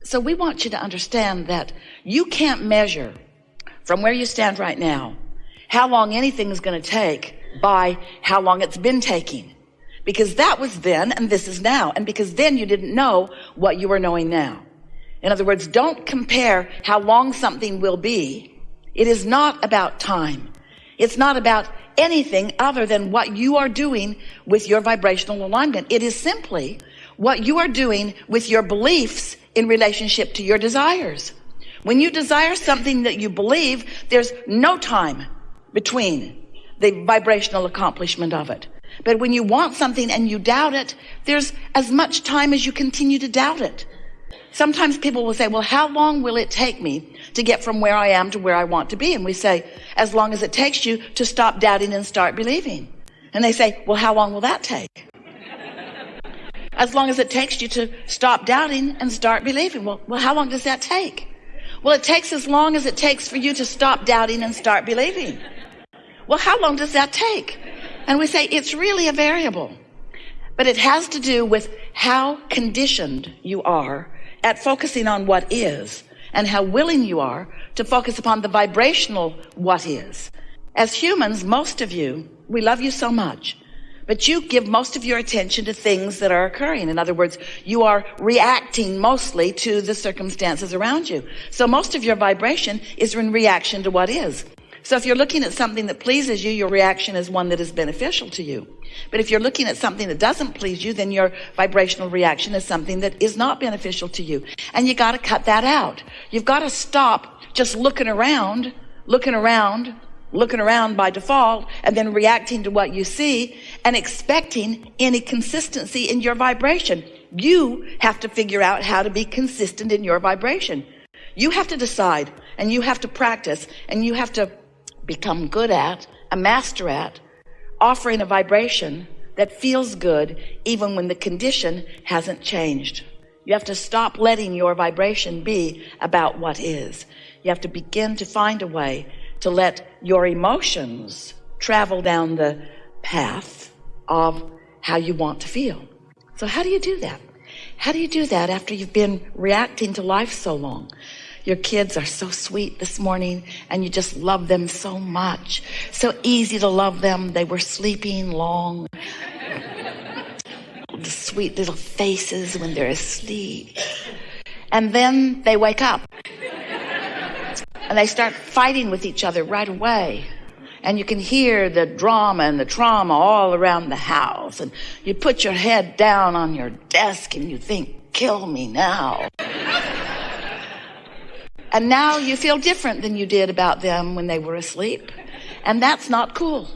So we want you to understand that you can't measure from where you stand right now how long anything is going to take by how long it's been taking, because that was then and this is now, and because then you didn't know what you are knowing now. In other words, don't compare how long something will be. It is not about time. It's not about anything other than what you are doing with your vibrational alignment. It is simply what you are doing with your beliefs in relationship to your desires. When you desire something that you believe, there's no time between the vibrational accomplishment of it. But when you want something and you doubt it, there's as much time as you continue to doubt it. Sometimes people will say, well, how long will it take me to get from where I am to where I want to be? And we say, as long as it takes you to stop doubting and start believing. And they say, well, how long will that take? As long as it takes you to stop doubting and start believing. Well, how long does that take? Well, it takes as long as it takes for you to stop doubting and start believing. Well, how long does that take? And we say, it's really a variable. But it has to do with how conditioned you are at focusing on what is, and how willing you are to focus upon the vibrational what is. As humans, most of you, we love you so much, but you give most of your attention to things that are occurring. In other words, you are reacting mostly to the circumstances around you. So most of your vibration is in reaction to what is. So if you're looking at something that pleases you, your reaction is one that is beneficial to you. But if you're looking at something that doesn't please you, then your vibrational reaction is something that is not beneficial to you. And you got to cut that out. You've got to stop just looking around by default, and then reacting to what you see and expecting any consistency in your vibration. You have to figure out how to be consistent in your vibration. You have to decide, and you have to practice, and you have to become good at, a master at, offering a vibration that feels good even when the condition hasn't changed. You have to stop letting your vibration be about what is. You have to begin to find a way to let your emotions travel down the path of how you want to feel. So how do you do that? How do you do that after you've been reacting to life so long? Your kids are so sweet this morning, and you just love them so much. So easy to love them. They were sleeping long. The sweet little faces when they're asleep. And then they wake up. And they start fighting with each other right away. And you can hear the drama and the trauma all around the house. And you put your head down on your desk and you think, kill me now. And now you feel different than you did about them when they were asleep. And that's not cool.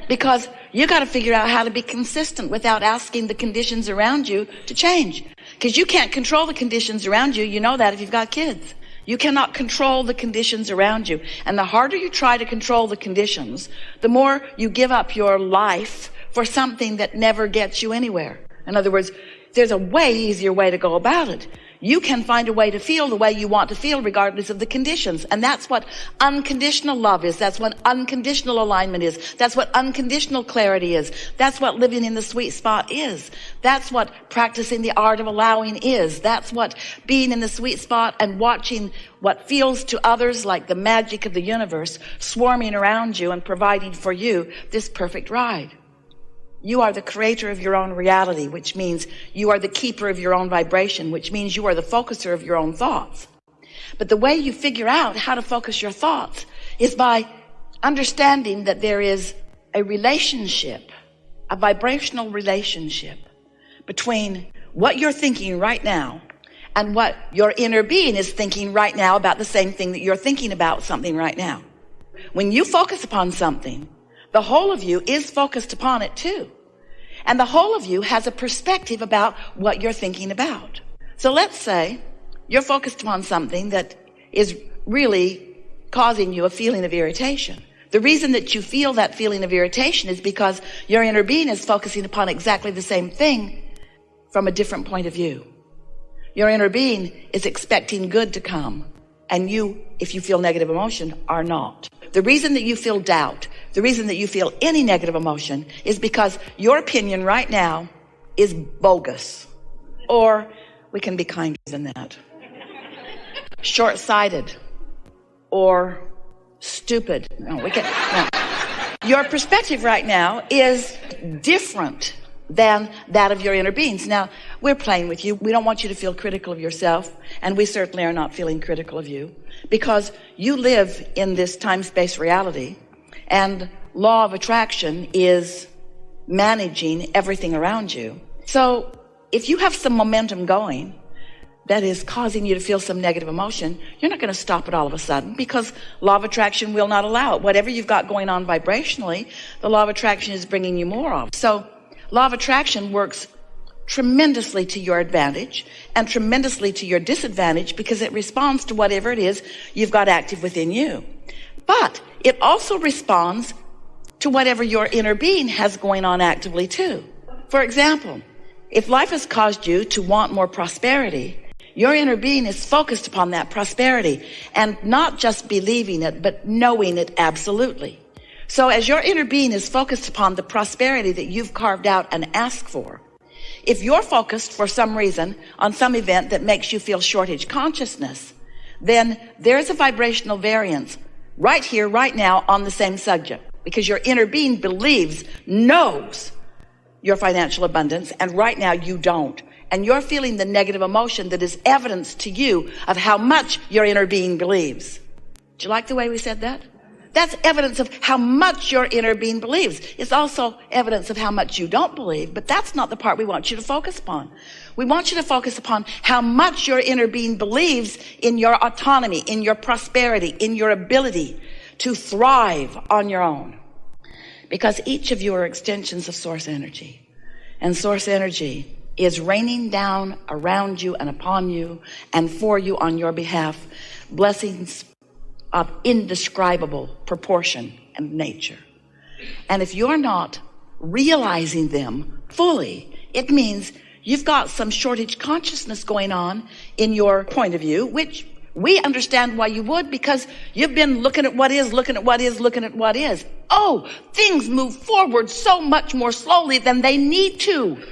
Because you got to figure out how to be consistent without asking the conditions around you to change. Because you can't control the conditions around you. You know that if you've got kids. You cannot control the conditions around you. And the harder you try to control the conditions, the more you give up your life for something that never gets you anywhere. In other words, there's a way easier way to go about it. You can find a way to feel the way you want to feel regardless of the conditions. And that's what unconditional love is. That's what unconditional alignment is. That's what unconditional clarity is. That's what living in the sweet spot is. That's what practicing the art of allowing is. That's what being in the sweet spot and watching what feels to others like the magic of the universe swarming around you and providing for you this perfect ride. You are the creator of your own reality, which means you are the keeper of your own vibration, which means you are the focuser of your own thoughts. But the way you figure out how to focus your thoughts is by understanding that there is a relationship, a vibrational relationship between what you're thinking right now and what your inner being is thinking right now about the same thing that you're thinking about something right now. When you focus upon something, the whole of you is focused upon it too. And the whole of you has a perspective about what you're thinking about. So let's say you're focused upon something that is really causing you a feeling of irritation. The reason that you feel that feeling of irritation is because your inner being is focusing upon exactly the same thing from a different point of view. Your inner being is expecting good to come, and you, if you feel negative emotion, are not. The reason that you feel doubt, the reason that you feel any negative emotion is because your opinion right now is bogus or we can be kinder than that. Short-sighted or stupid. No, we can. No. Your perspective right now is different than that of your inner beings. Now, we're playing with you. We don't want you to feel critical of yourself, and we certainly are not feeling critical of you, because you live in this time-space reality, and law of attraction is managing everything around you. So if you have some momentum going that is causing you to feel some negative emotion, you're not going to stop it all of a sudden, because law of attraction will not allow it. Whatever you've got going on vibrationally, the law of attraction is bringing you more of. So law of attraction works tremendously to your advantage and tremendously to your disadvantage, because it responds to whatever it is you've got active within you. But it also responds to whatever your inner being has going on actively too. For example, if life has caused you to want more prosperity, your inner being is focused upon that prosperity, and not just believing it, but knowing it absolutely. So as your inner being is focused upon the prosperity that you've carved out and asked for, if you're focused for some reason on some event that makes you feel shortage consciousness, then there's a vibrational variance right here, right now, on the same subject, because your inner being believes, knows your financial abundance, and right now you don't. And you're feeling the negative emotion that is evidence to you of how much your inner being believes. Do you like the way we said that? That's evidence of how much your inner being believes. It's also evidence of how much you don't believe, but that's not the part we want you to focus upon. We want you to focus upon how much your inner being believes in your autonomy, in your prosperity, in your ability to thrive on your own. Because each of you are extensions of source energy. And source energy is raining down around you and upon you and for you on your behalf blessings of indescribable proportion and nature. And if you're not realizing them fully, it means you've got some shortage consciousness going on in your point of view, which we understand why you would, because you've been looking at what is, looking at what is, looking at what is. Oh, things move forward so much more slowly than they need to.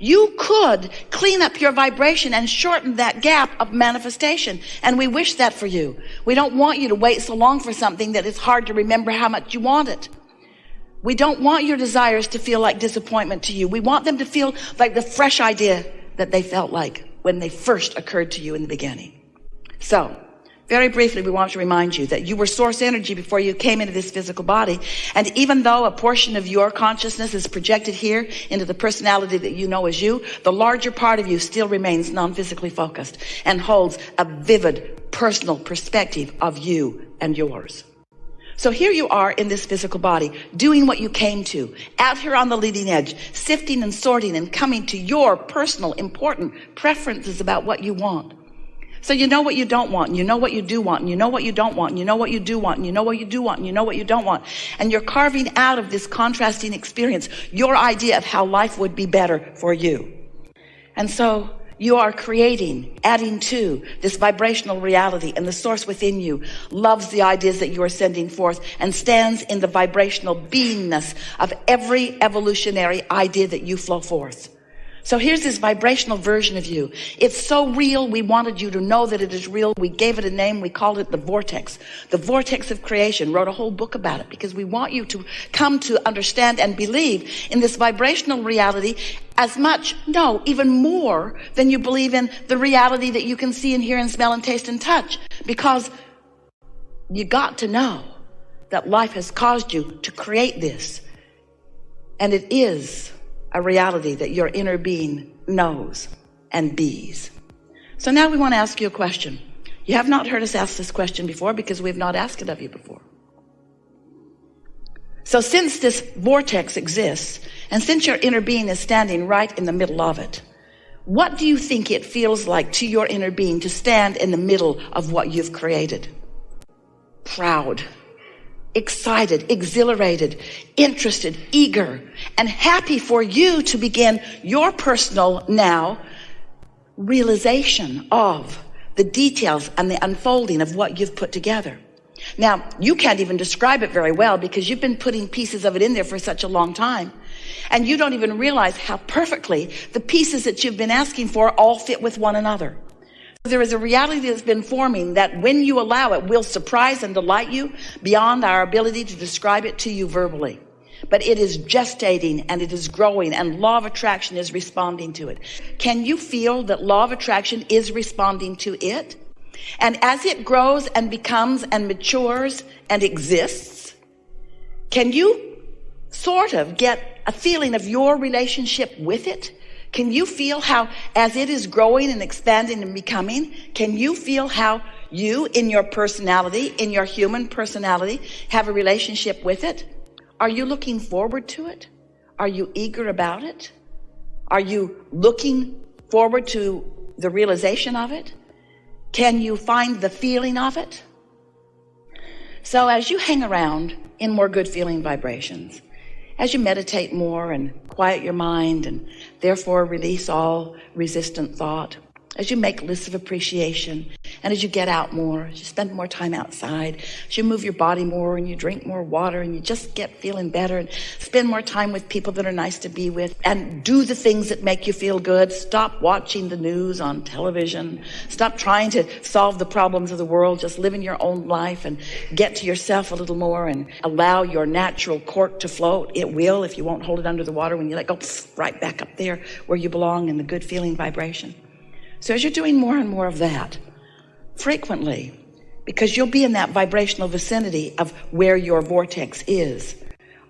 You could clean up your vibration and shorten that gap of manifestation. And we wish that for you. We don't want you to wait so long for something that it's hard to remember how much you want it. We don't want your desires to feel like disappointment to you. We want them to feel like the fresh idea that they felt like when they first occurred to you in the beginning. So, very briefly, we want to remind you that you were source energy before you came into this physical body. And even though a portion of your consciousness is projected here into the personality that you know as you, the larger part of you still remains non-physically focused and holds a vivid personal perspective of you and yours. So here you are in this physical body, doing what you came to, out here on the leading edge, sifting and sorting and coming to your personal important preferences about what you want. So you know what you don't want, and you know what you do want, and you know what you don't want, and you know what you do want, and you know what you do want, and you know what you don't want. And you're carving out of this contrasting experience your idea of how life would be better for you. And so you are creating, adding to this vibrational reality, and the source within you loves the ideas that you are sending forth and stands in the vibrational beingness of every evolutionary idea that you flow forth. So here's this vibrational version of you. It's so real, we wanted you to know that it is real. We gave it a name. We called it the Vortex. The Vortex of Creation. Wrote a whole book about it because we want you to come to understand and believe in this vibrational reality as much, no, even more than you believe in the reality that you can see and hear and smell and taste and touch. Because you got to know that life has caused you to create this. And it is a reality that your inner being knows and bees. So now we want to ask you a question. You have not heard us ask this question before because we've not asked it of you before. So since this vortex exists, and since your inner being is standing right in the middle of it, what do you think it feels like to your inner being to stand in the middle of what you've created? Proud, excited, exhilarated, interested, eager, and happy for you to begin your personal now realization of the details and the unfolding of what you've put together. Now, you can't even describe it very well because you've been putting pieces of it in there for such a long time. And you don't even realize how perfectly the pieces that you've been asking for all fit with one another. There is a reality that's been forming that when you allow it will surprise and delight you beyond our ability to describe it to you verbally. But it is gestating and it is growing, and law of attraction is responding to it. Can you feel that law of attraction is responding to it? And as it grows and becomes and matures and exists, can you sort of get a feeling of your relationship with it? Can you feel how, as it is growing and expanding and becoming, can you feel how you, in your personality, in your human personality, have a relationship with it? Are you looking forward to it? Are you eager about it? Are you looking forward to the realization of it? Can you find the feeling of it? So as you hang around in more good feeling vibrations, as you meditate more and quiet your mind and therefore release all resistant thought, as you make lists of appreciation, and as you get out more, as you spend more time outside, as you move your body more and you drink more water and you just get feeling better and spend more time with people that are nice to be with and do the things that make you feel good. Stop watching the news on television. Stop trying to solve the problems of the world. Just live in your own life and get to yourself a little more and allow your natural cork to float. It will if you won't hold it under the water. When you let go, right back up there where you belong in the good feeling vibration. So as you're doing more and more of that, frequently, because you'll be in that vibrational vicinity of where your vortex is,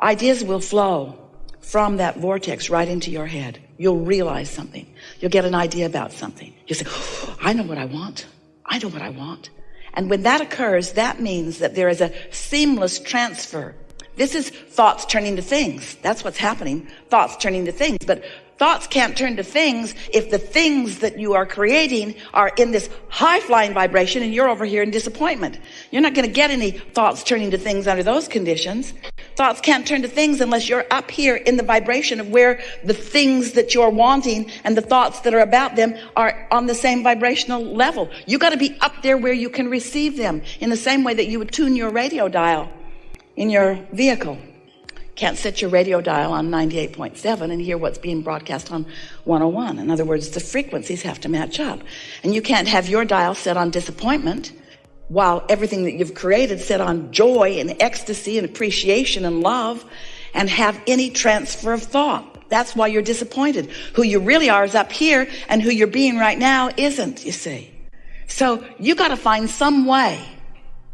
ideas will flow from that vortex right into your head. You'll realize something. You'll get an idea about something. You'll say, oh, I know what I want. I know what I want. And when that occurs, that means that there is a seamless transfer. This is thoughts turning to things. That's what's happening. Thoughts turning to things. But thoughts can't turn to things if the things that you are creating are in this high-flying vibration and you're over here in disappointment. You're not going to get any thoughts turning to things under those conditions. Thoughts can't turn to things unless you're up here in the vibration of where the things that you're wanting and the thoughts that are about them are on the same vibrational level. You got to be up there where you can receive them in the same way that you would tune your radio in your vehicle. Can't set your radio dial on 98.7 and hear what's being broadcast on 101. In other words, the frequencies have to match up. And you can't have your dial set on disappointment while everything that you've created set on joy and ecstasy and appreciation and love, and have any transfer of thought. That's why you're disappointed. Who you really are is up here, and who you're being right now isn't, you see. So you got to find some way.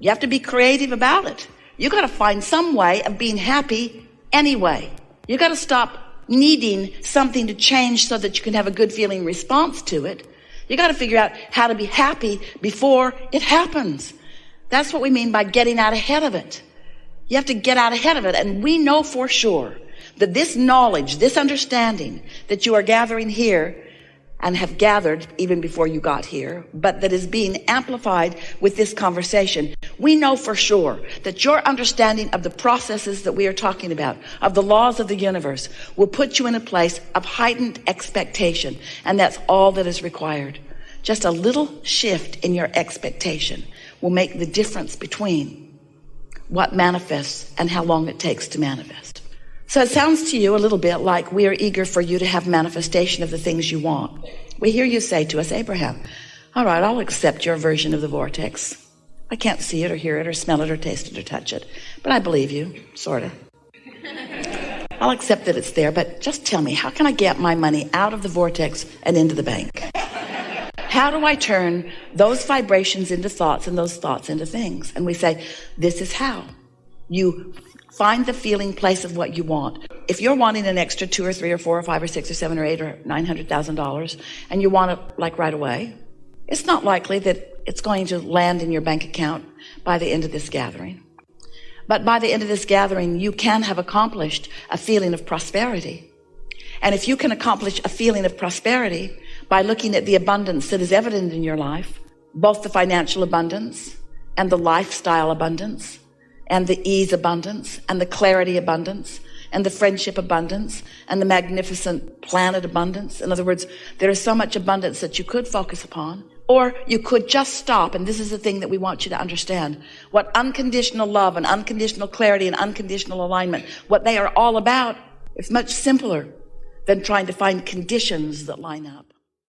You have to be creative about it. You got to find some way of being happy anyway. You got to stop needing something to change so that you can have a good feeling response to it. You got to figure out how to be happy before it happens. That's what we mean by getting out ahead of it. You have to get out ahead of it. And we know for sure that this knowledge, this understanding that you are gathering here and have gathered even before you got here, but that is being amplified with this conversation, we know for sure that your understanding of the processes that we are talking about, of the laws of the universe, will put you in a place of heightened expectation. And that's all that is required. Just a little shift in your expectation will make the difference between what manifests and how long it takes to manifest. So it sounds to you a little bit like we are eager for you to have manifestation of the things you want. We hear you say to us, Abraham, all right, I'll accept your version of the vortex. I can't see it or hear it or smell it or taste it or touch it, but I believe you, sort of. I'll accept that it's there, but just tell me, how can I get my money out of the vortex and into the bank? How do I turn those vibrations into thoughts and those thoughts into things? And we say, this is how. You find the feeling place of what you want. If you're wanting an extra $2 or $3 or $4 or $5 or $6 or $7 or $8 or $900,000 and you want it like right away, it's not likely that it's going to land in your bank account by the end of this gathering. But by the end of this gathering, you can have accomplished a feeling of prosperity. And if you can accomplish a feeling of prosperity by looking at the abundance that is evident in your life, both the financial abundance and the lifestyle abundance and the ease abundance and the clarity abundance and the friendship abundance and the magnificent planet abundance. In other words, there is so much abundance that you could focus upon, or you could just stop. And this is the thing that we want you to understand. What unconditional love and unconditional clarity and unconditional alignment, what they are all about It's much simpler than trying to find conditions that line up.